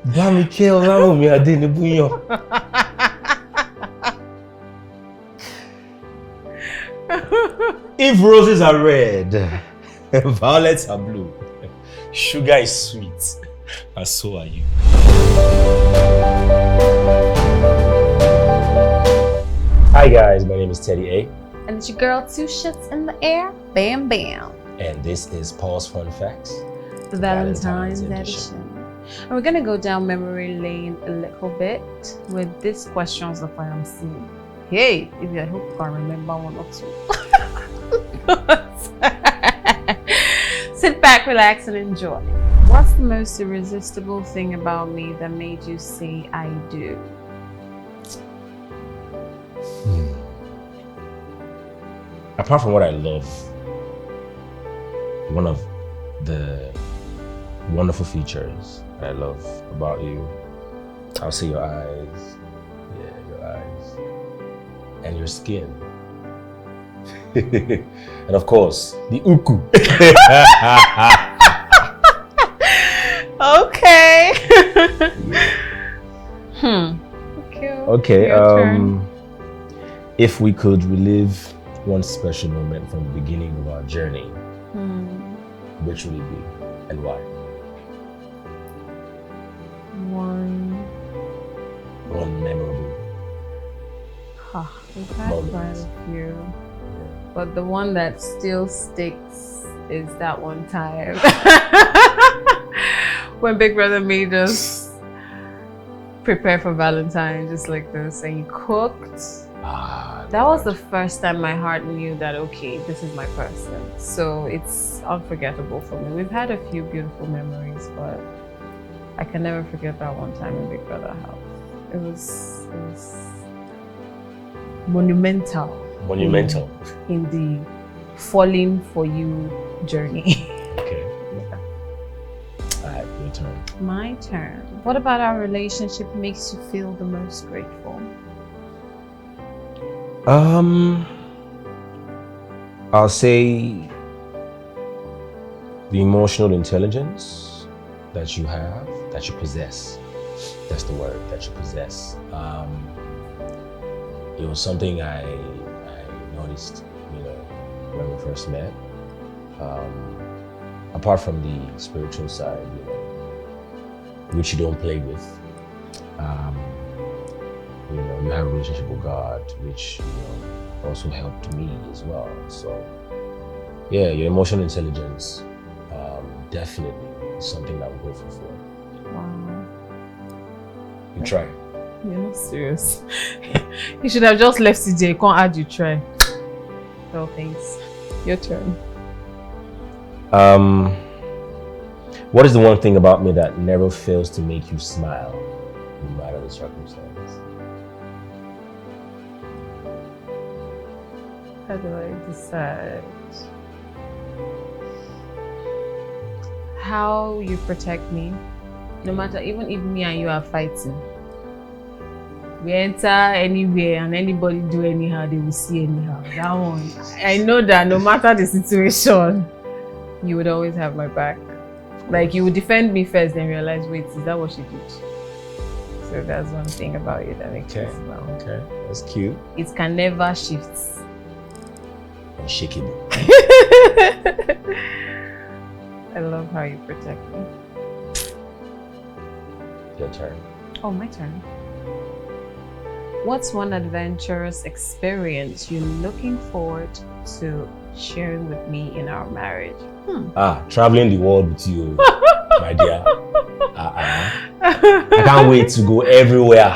Bami kill me I didn't buyo. If roses are red, violets are blue, sugar is sweet, and so are you. Hi guys, my name is Teddy A. And it's your girl, 2 Shits in the Air, Bam Bam. And this is Paul's Fun Facts, The Valentine's edition. And we're gonna go down memory lane a little bit with these questions of IMC. Hey, if I hope you can remember one or two. Sit back, relax, and enjoy. What's the most irresistible thing about me that made you say I do? Apart from what I love, one of the wonderful features that I love about you, I'll say your eyes. Yeah, your eyes. And your skin. And of course, the uku. Okay. Okay. If we could relive one special moment from the beginning of our journey, which would it be and why? One memorable. We've had quite a few, but the one that still sticks is that one time when Big Brother made us prepare for Valentine's just like this, and he cooked. That was the first time my heart knew that, okay, this is my person. So it's unforgettable for me. We've had a few beautiful memories, but I can never forget that one time in Big Brother house. It was monumental. Monumental. In the falling for you journey. Okay. Yeah. Alright, your turn. My turn. What about our relationship makes you feel the most grateful? I'll say the emotional intelligence that you have, that you possess. That's the word, that you possess. It was something I noticed, when we first met. Apart from the spiritual side, which you don't play with. You have a relationship with God, which also helped me as well. So, yeah, your emotional intelligence definitely is something that I'm grateful for. Wow. You try. You're not serious. You should have just left CJ. You can't add you try. Well, thanks. Your turn. What is the one thing about me that never fails to make you smile, no matter the circumstance? How do I decide? How you protect me, no matter, even if me and you are fighting. We enter anywhere and anybody do anyhow, they will see anyhow. That one, I know that no matter the situation, you would always have my back. Like, you would defend me first, then realize, wait, is that what she did? So that's one thing about you that makes me smile. Okay, that's cute. It can never shift. Unshakable. I love how you protect me. Your turn. Oh, my turn. What's one adventurous experience you're looking forward to sharing with me in our marriage? Traveling the world with you, my dear. I can't wait to go everywhere.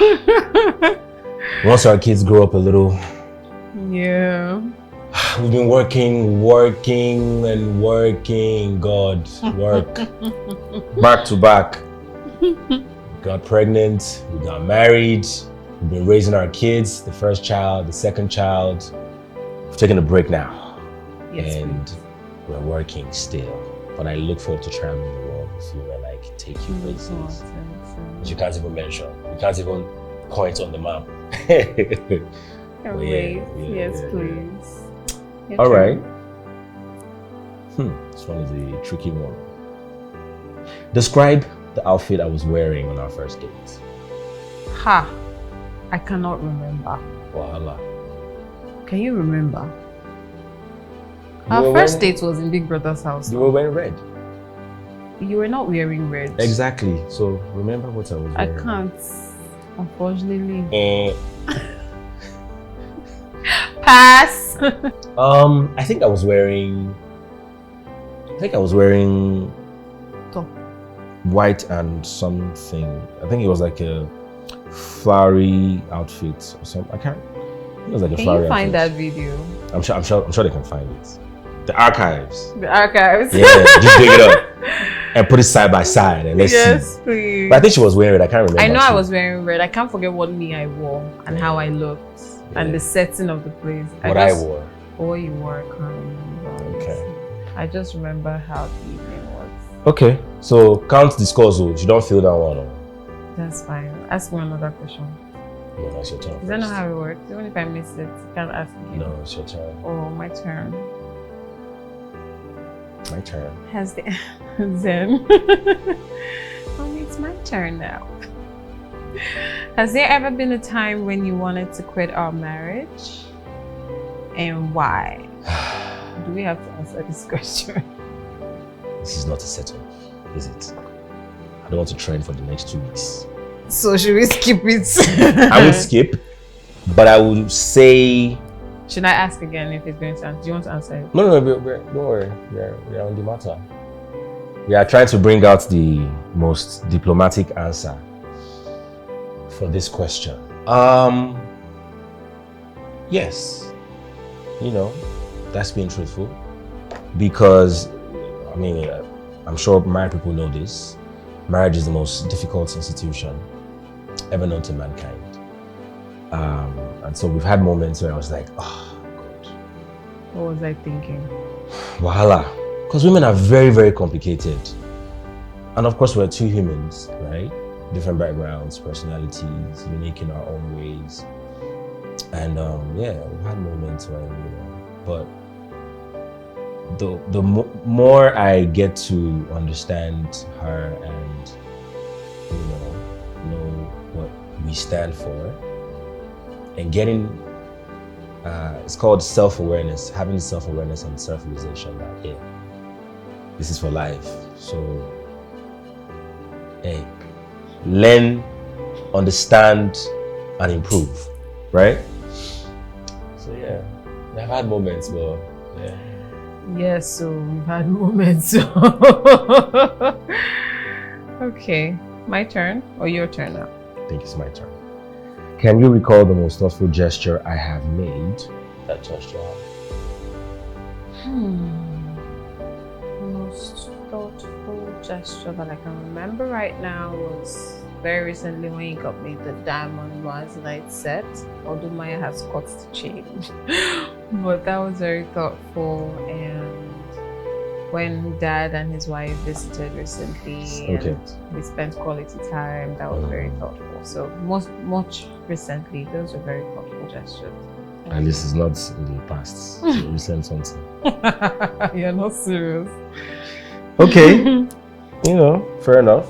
Once our kids grow up a little. Yeah. We've been working, God, work. Back to back. We got pregnant, we got married, we've been raising our kids, the first child, the second child. We've taken a break now. Yes, and we're working still. But I look forward to traveling the world with you and take you places that you can't even mention. You can't even point on the map. Yes, please. All right. This one is a tricky one. Describe the outfit I was wearing on our first date? Ha! I cannot remember. Voila. Can you remember? Our first date was in Big Brother's house. You were wearing red. You were not wearing red. Exactly. So remember what I was wearing. I can't, unfortunately. Pass. I think I was wearing Top. white and something. I think it was like a flowery outfit or something. I can't. It was like a flowery outfit. Can you find that video? I'm sure they can find it. The archives. The archives. Yeah, just dig it up and put it side by side and let's see. Yes, please. But I think she was wearing it. I can't remember. I know I was wearing red. I can't forget what I wore and how I looked and the setting of the place. I wore. What you wore, I can't remember. Okay. I just remember how the evening was. Okay, so count the scores. You don't feel that one. That's fine. Ask me another question. No, that's your turn. Is that not how it works? Even if I miss it, you can't ask me. No, it's your turn. Oh, my turn. My turn. Has the Zen. It's my turn now. Has there ever been a time when you wanted to quit our marriage? And why? Do we have to answer this question? This is not a setup, is it? I don't want to train for the next 2 weeks. So should we skip it? I will skip, but I will say... Should I ask again if it's going to answer? Do you want to answer it? No, don't worry. We're on the matter. We are trying to bring out the most diplomatic answer for this question. Yes. That's being truthful. Because, I'm sure married people know this. Marriage is the most difficult institution ever known to mankind. And so we've had moments where I was like, oh, God. What was I thinking? Voila. Because women are very, very complicated. And of course, we're two humans, right? Different backgrounds, personalities, unique in our own ways. And we've had moments when, but the more I get to understand her and, know what we stand for, and getting, it's called self-awareness, having self-awareness and self-realization that, this is for life. So, learn, understand, and improve, right? So I've had moments, but Yes, so we've had moments. Okay, my turn or your turn now? I think it's my turn. Can you recall the most thoughtful gesture I have made that touched your heart? Most thoughtful gesture that I can remember right now was very recently when you got me the diamond night set. Although Maya has cut the chain, but that was very thoughtful. And when Dad and his wife visited recently, and we spent quality time, that was very thoughtful. So much recently, those were very thoughtful gestures. And this is not in the past. So recent something. You're not serious. Okay, fair enough.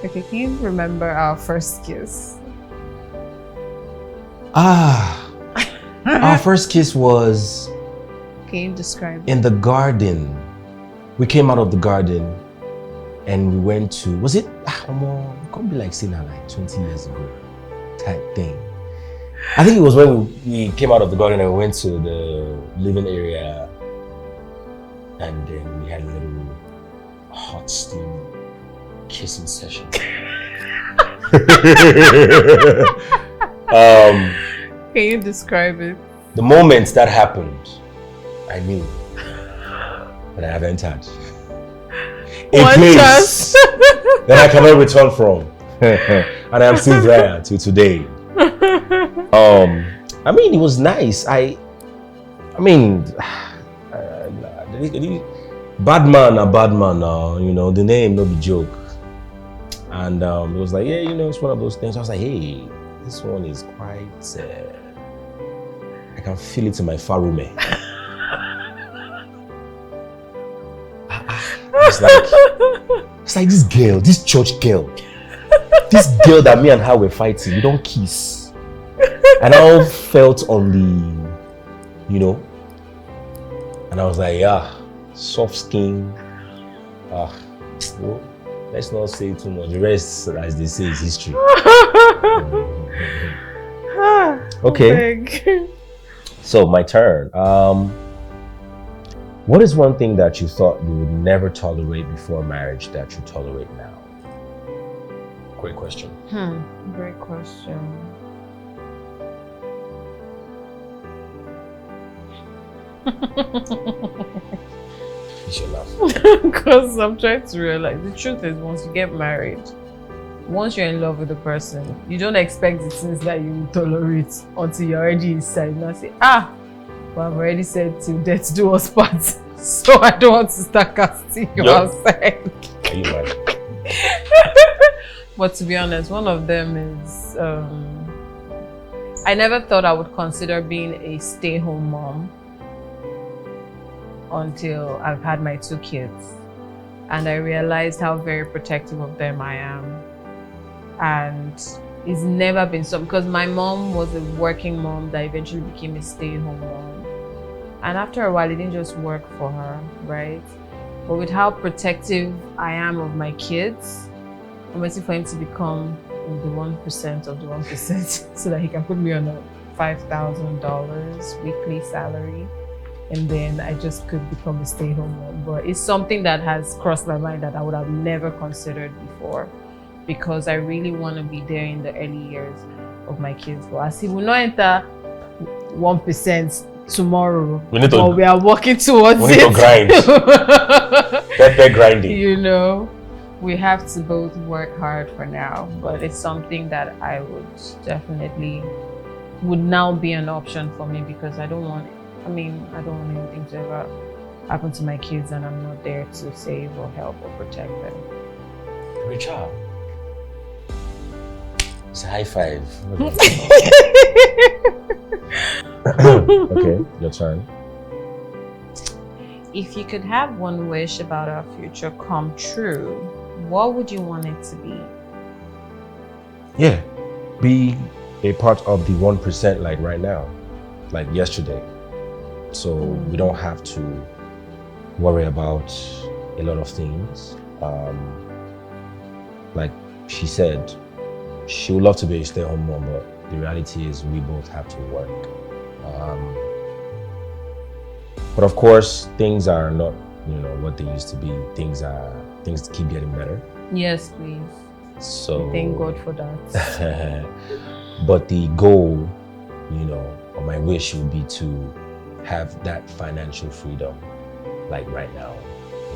Okay, can you remember our first kiss? Our first kiss was... Can you describe it? In the garden. We came out of the garden and we went to... Was it... it can't be like saying that like 20 years ago type thing. I think it was when we came out of the garden and we went to the living area and then we had a little hot steam kissing session. Can you describe it? The moment that happened, I knew that I have entered a place that I cannot return from. And I am still there till today. It was nice. Bad man, the name no be joke. And it was like, it's one of those things. I was like, hey, this one is quite, I can feel it in my farume. It's like, It's like this church girl, this girl that me and her were fighting, we don't kiss. And I all felt on the, you know, and I was like, yeah, soft skin. Well, let's not say too much. The rest, as they say, is history. Okay. So my turn. What is one thing that you thought you would never tolerate before marriage that you tolerate now? Great question. Great question. You should laugh. Because I'm trying to realize the truth is, once you get married, once you're in love with the person, you don't expect the things that you will tolerate until you're already inside. And I say, well, I've already said till death do us part, so I don't want to start casting you outside. Are you mad? But to be honest, one of them is I never thought I would consider being a stay-home mom until I've had my 2 kids, and I realized how very protective of them I am. And it's never been so, because my mom was a working mom that eventually became a stay-at-home mom, and after a while it didn't just work for her, right? But with how protective I am of my kids, I'm waiting for him to become the 1% of the 1% so that he can put me on a $5,000 weekly salary, and then I just could become a stay-at-home mom. But it's something that has crossed my mind that I would have never considered before, because I really want to be there in the early years of my kids. But as he will not enter 1% tomorrow, we are working towards it. We need to grind. Pepper grinding. You know, we have to both work hard for now, but it's something that I would now be an option for me, because I don't want anything to ever happen to my kids and I'm not there to save or help or protect them. Great job. It's a high five. Okay, your turn. If you could have one wish about our future come true, what would you want it to be? Yeah, be a part of the 1% like right now, like yesterday. So we don't have to worry about a lot of things. Like she said, she would love to be a stay-at-home mom, but the reality is we both have to work. But of course, things are not, what they used to be. Things keep getting better. Yes, please. So thank God for that. But the goal, or my wish would be to have that financial freedom, like right now.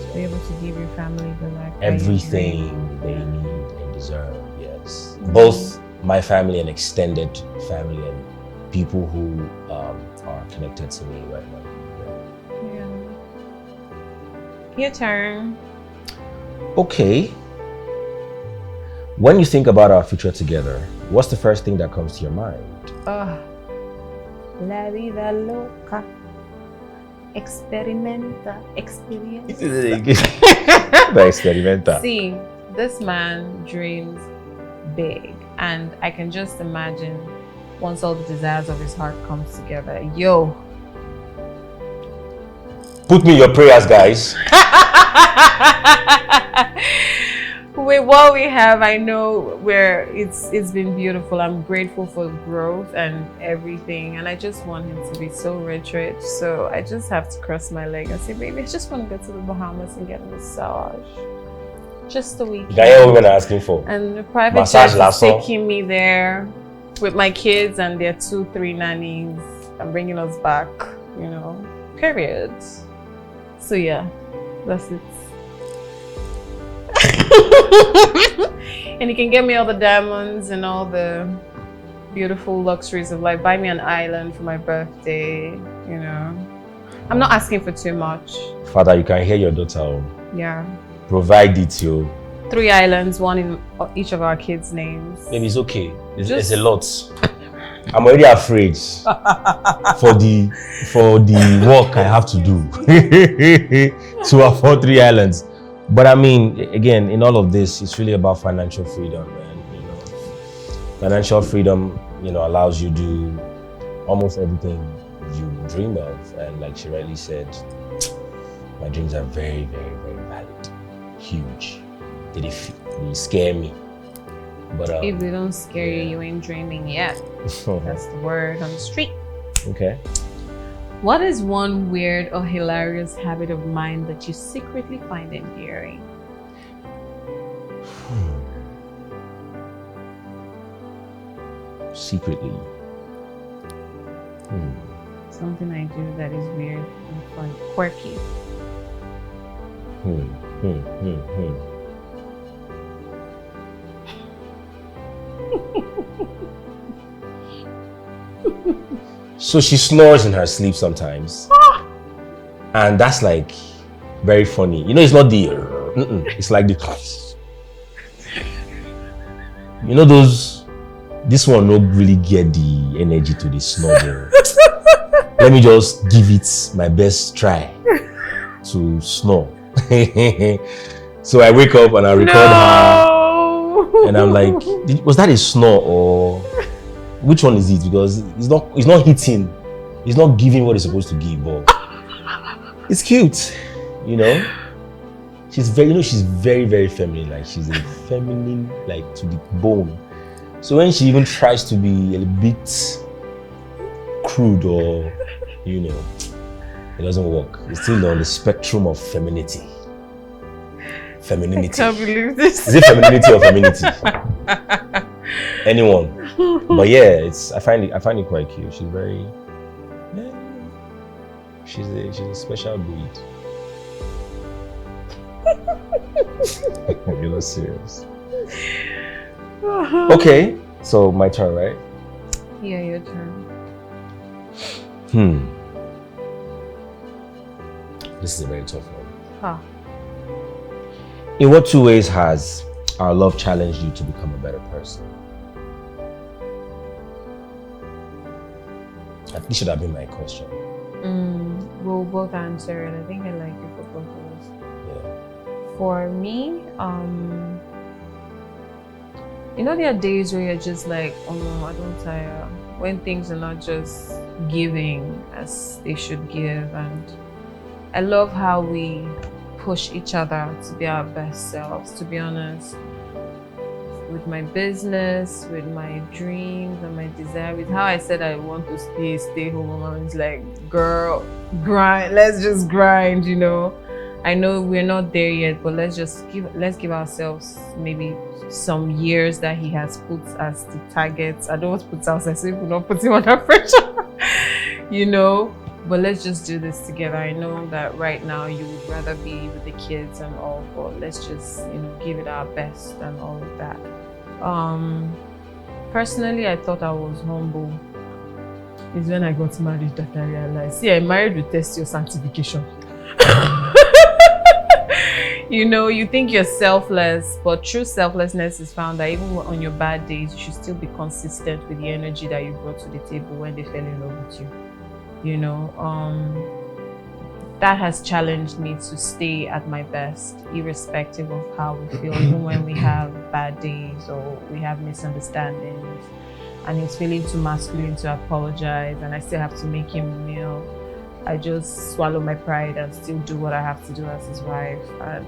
To be able to give your family the life, everything they need and deserve. Yes, both my family and extended family and people who are connected to me right now. Yeah. Your turn. Okay. When you think about our future together, what's the first thing that comes to your mind? La vida loca. Experimenta. Experience. Experimenta. See, this man dreams big, and I can just imagine once all the desires of his heart comes together. Yo. Put me in your prayers, guys. With what we have, I know where it's been beautiful. I'm grateful for growth and everything, and I just want him to be so rich. So I just have to cross my leg and say, baby, I just want to go to the Bahamas and get a massage. Just a weekend. That's what women are asking for. And the private jet is taking me there with my kids and their 2-3 nannies and bringing us back, period. So yeah, that's it. And he can get me all the diamonds and all the beautiful luxuries of life. Buy me an island for my birthday, I'm not asking for too much. Father, you can hear your daughter. Yeah. Provide it, yo. 3 islands, one in each of our kids' names. Maybe it's okay. It's a lot. I'm already afraid for the work I have to do to afford 3 islands. But I mean, again, in all of this, it's really about financial freedom, and financial freedom, allows you to do almost everything you dream of. And like she rightly said, my dreams are very, very, very valid, huge. They scare me. But if they don't scare you, you ain't dreaming yet. That's the word on the street. Okay. What is one weird or hilarious habit of mine that you secretly find endearing? Secretly. Something I do that is weird and fun, quirky. So she snores in her sleep sometimes. And that's like very funny. It's not the it's like the this one don't really get the energy to the snore. Let me just give it my best try to snore. So I wake up and I record her, and I'm like, was that a snore or which one is it? Because it's not hitting, it's not giving what it's supposed to give, but it's cute, She's very, very feminine. Like she's a feminine, like to the bone. So when she even tries to be a bit crude or, it doesn't work. It's still on the spectrum of femininity. I can't believe this. Is it femininity or femininity? Anyone. But yeah, I find it quite cute. She's very, she's a special breed. You're not serious. Okay, so my turn, right? Yeah, your turn. This is a very tough one. Huh. In what two ways has our love challenged you to become a better person? This should have been my question. We'll both answer it. I think I like it for both of us. Yeah. For me, there are days where you're just like, oh no, I don't tire. When things are not just giving as they should give. And I love how we push each other to be our best selves, to be honest. With my business, with my dreams and my desire, with how I said I want to stay home. I was like, girl, grind, let's just grind, I know we're not there yet, but let's give ourselves maybe some years that he has put as the targets. I don't want to put ourselves, we're not putting under pressure, but let's just do this together. I know that right now you would rather be with the kids and all, but let's just, give it our best and all of that. Personally, I thought I was humble. It's when I got married that I realized, I married with test your sanctification. You think you're selfless, but true selflessness is found that even on your bad days, you should still be consistent with the energy that you brought to the table when they fell in love with you. That has challenged me to stay at my best, irrespective of how we feel, even when we have bad days or we have misunderstandings, and he's feeling too masculine to apologize, and I still have to make him a meal. I just swallow my pride and still do what I have to do as his wife. And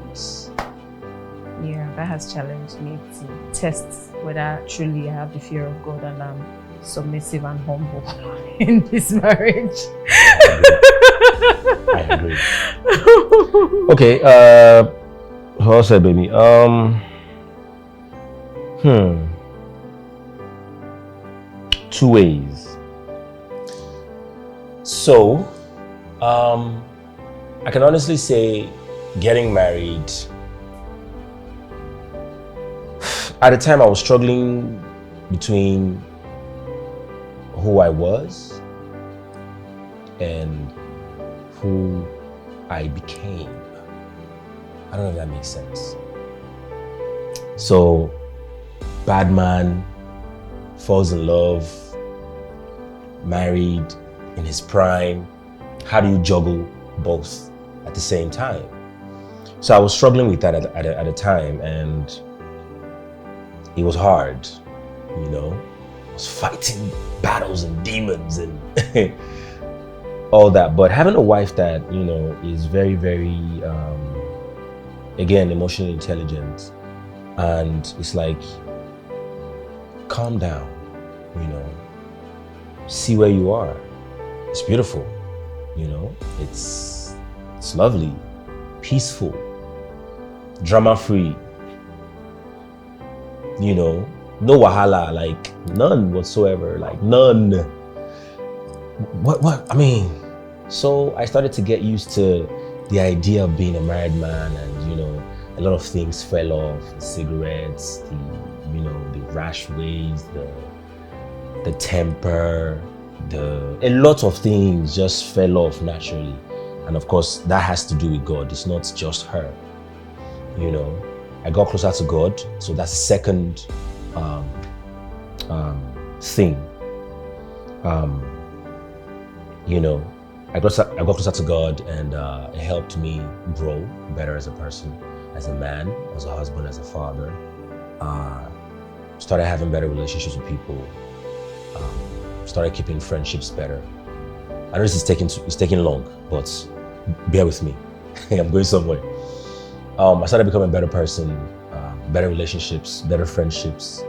yeah, that has challenged me to test whether truly I have the fear of God and I'm submissive and humble in this marriage. I agree. Okay, how say, baby? Two ways. So, I can honestly say getting married, at the time I was struggling between who I was and who I became. I don't know if that makes sense. So, bad man, falls in love, married, in his prime. How do you juggle both at the same time? So I was struggling with that at a time, and it was hard, you know. I was fighting battles and demons and all that. But having a wife that, you know, is very, very, again, emotionally intelligent, and it's like, calm down, you know, see where you are. It's beautiful, you know, it's lovely, peaceful, drama-free, you know, no wahala, like none whatsoever, like none. What, I mean, so I started to get used to the idea of being a married man, and, you know, a lot of things fell off, the cigarettes, the, you know, the rash ways, the temper, a lot of things just fell off naturally. And of course, that has to do with God. It's not just her, you know. I got closer to God, so that's the second thing. You know, I got closer to God, and it helped me grow better as a person, as a man, as a husband, as a father. Started having better relationships with people. Started keeping friendships better. I know this is taking long, but bear with me. I'm going somewhere. I started becoming a better person, better relationships, better friendships,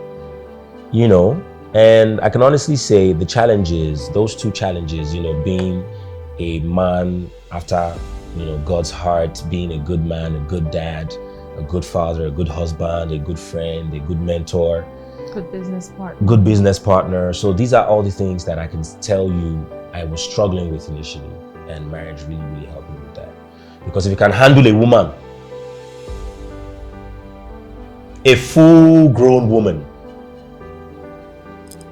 you know. And I can honestly say those two challenges, you know, being a man after, you know, God's heart, being a good man, a good dad, a good father, a good husband, a good friend, a good mentor, good business partner. So these are all the things that I can tell you I was struggling with initially, and marriage really, really helped me with that. Because if you can handle a woman, a full-grown woman,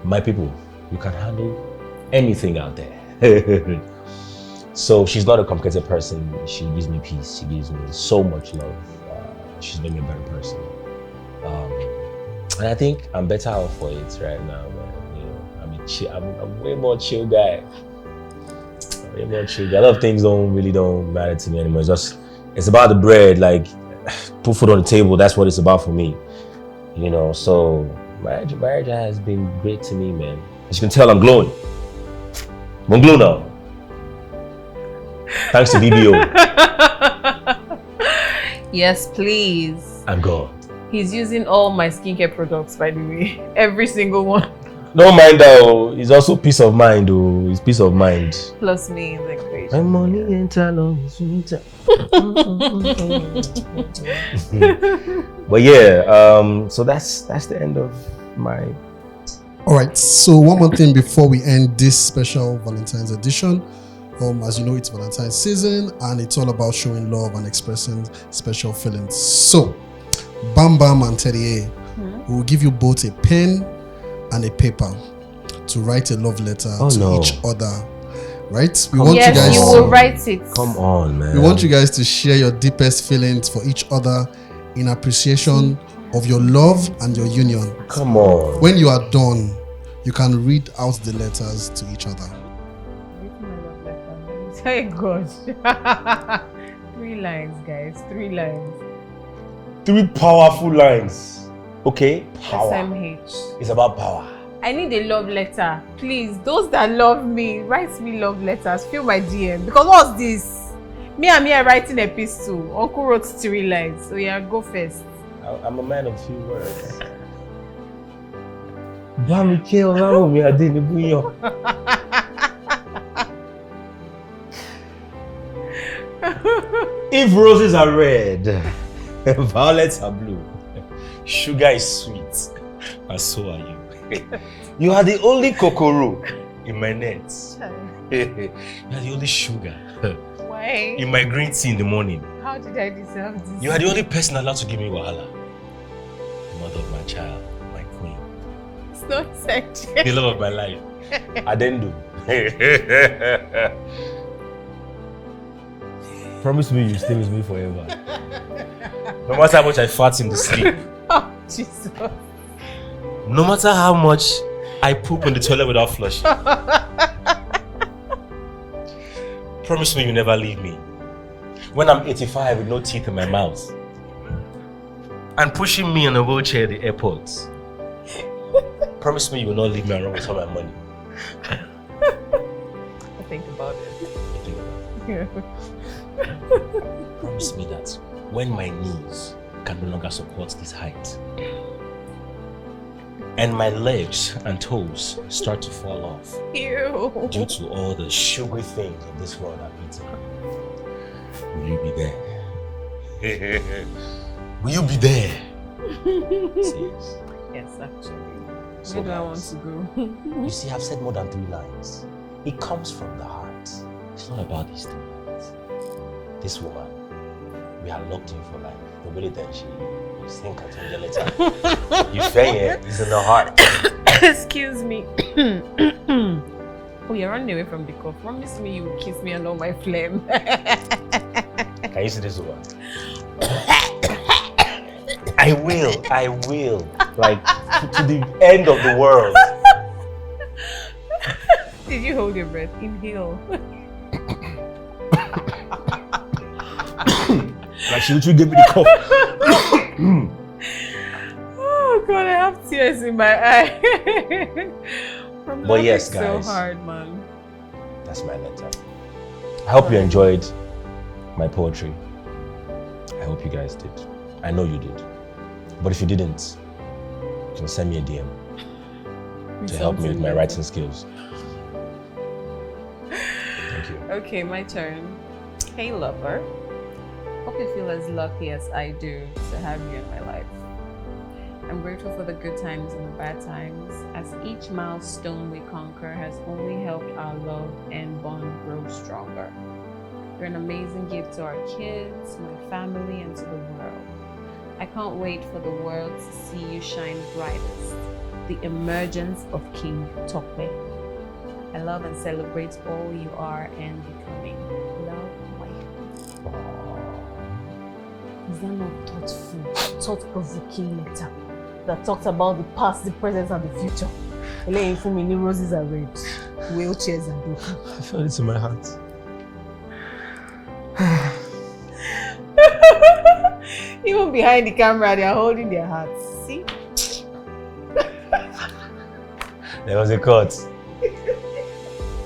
my people, you can handle anything out there. So she's not a complicated person. She gives me peace. She gives me so much love. She's made me a better person. And I think I'm better off for it right now, man. You know, I'm a way more chill guy. Way more chill guy. A lot of things don't matter to me anymore. It's about the bread. Like, put food on the table. That's what it's about for me. You know, so marriage has been great to me, man. As you can tell, I'm glowing. I'm glowing now. Thanks to BBO. Yes, please. I'm gone. He's using all my skincare products, by the way. Every single one. Don't mind that. It's also peace of mind. It's peace of mind. Plus me in the equation. My money ain't alone. But yeah, so that's the end of my. All right. So one more thing before we end this special Valentine's edition. As you know, it's Valentine's season, and it's all about showing love and expressing special feelings. So, Bambam and Teddy A will give you both a pen and a paper to write a love letter to each other. Right? We want you guys. You will write it. Come on, man. We want you guys to share your deepest feelings for each other in appreciation of your love and your union. Come on. When you are done, you can read out the letters to each other. Thank God. 3 lines, guys. 3 lines. 3 powerful lines. Okay? Power. SMH. It's about power. I need a love letter. Please, those that love me, write me love letters. Fill my DM. Because what's this? Me are writing a epistle. Uncle wrote 3 lines. So yeah, go first. I'm a man of few words. If roses are red, violets are blue, sugar is sweet, and so are you. You are the only kokoro in my nets. You are the only sugar. Why? In my green tea in the morning. How did I deserve this? You are the only person allowed to give me wahala. The mother of my child, my queen. It's not sexy. The love of my life. Adendo. Promise me you stay with me forever. No matter how much I fart in the sleep. Oh, Jesus. No matter how much I poop in the toilet without flushing. Promise me you never leave me. when I'm 85 with no teeth in my mouth. And pushing me in a wheelchair at the airport. Promise me you will not leave me alone with all my money. I think about it. Promise me that when my knees can no longer support this height and my legs and toes start to fall off due to all the sugary things of this world I'm eating, will you be there? Will you be there? Serious? Yes, actually. So Where do I guys, want to go? you see, I've said more than 3 lines. It comes from the heart. It's not about these 3 lines. This woman, we are locked in for life. The way that she think at the letter. You say it, it's in the heart. Excuse me. Oh, you're running away from the cup. Promise me you will kiss me and all my phlegm. Can you see this one? I will. Like, to the end of the world. Did you hold your breath? Inhale. Like she literally gave me the cup. Oh God, I have tears in my eye. But yes, guys. So hard, man. That's my letter. I hope you enjoyed my poetry. I hope you guys did. I know you did. But if you didn't, you can send me a DM to help me with my writing skills. Thank you. Okay, my turn. Hey, lover. Hope you feel as lucky as I do to have you in my life. I'm grateful for the good times and the bad times, as each milestone we conquer has only helped our love and bond grow stronger. You're an amazing gift to our kids, my family, and to the world. I can't wait for the world to see you shine brightest. The emergence of King Tokwe. I love and celebrate all you are and becoming. Love, wife. Is that not thoughtful, thought-provoking letter that talks about the past, the present, and the future? Elaine for me, roses are red, wheelchairs are broken. I felt it in my heart. Even behind the camera, they are holding their hearts. See? There was a cut.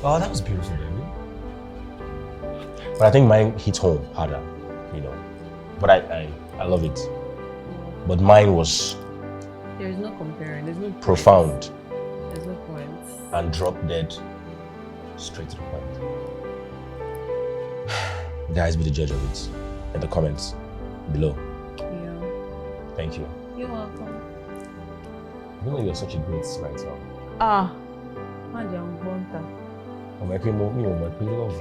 Oh, that was beautiful, baby. But I think mine hit home harder, you know. But I love it. But mine was There's no comparing. There's no profound. There's no points. And drop dead straight to the point. Guys, be the judge of it in the comments below. Yeah. Thank you. You're welcome. You know you're such a great writer. Ah, Madam Bonta. I'm like, you know, love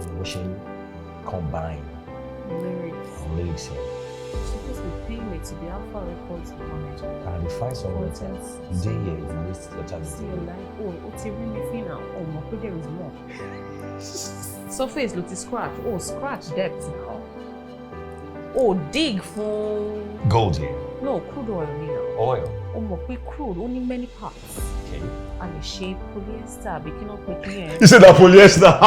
emotion combine Lyrics. lyrics here. You're supposed to be paying me to be Alpha Records manager. And the find some letters. Contents. You did here, you missed letters. See your life. Oh, what's really me now? Oh, my there is more. Surface look to scratch. Oh, scratch depth now. Oh, dig for Gold here. no crude oil now. Oil. Oh, my crude only many parts. Okay. And the shape polyester, bikini up making You said that polyester.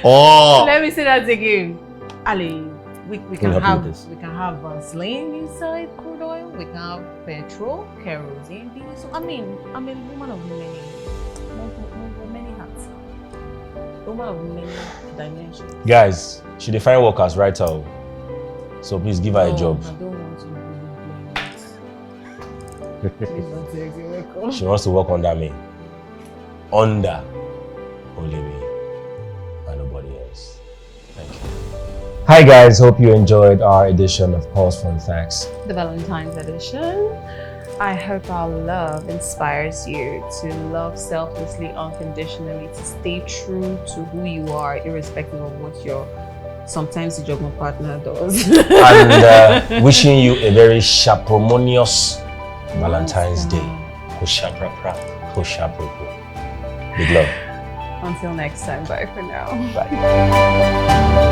Oh. Let me say that again. Ali, we can help you have with this? we can have Vaseline inside crude oil. We can have petrol, kerosene, diesel. I mean, I'm a woman of many hats. A woman of many dimensions. Guys, she define work as writer. So please give her a job. I don't want to be Please don't take it. Welcome. She wants to work under me. Under only me and nobody else. Thank you. Hi guys, hope you enjoyed our edition of Pause Fun Facts. The Valentine's edition. I hope our love inspires you to love selflessly, unconditionally, to stay true to who you are, irrespective of what your sometimes the job partner does. And wishing you a very chaperonous Valentine's Day. Hoshaprapra, hoshapropo. Big love. Until next time, bye for now. Bye.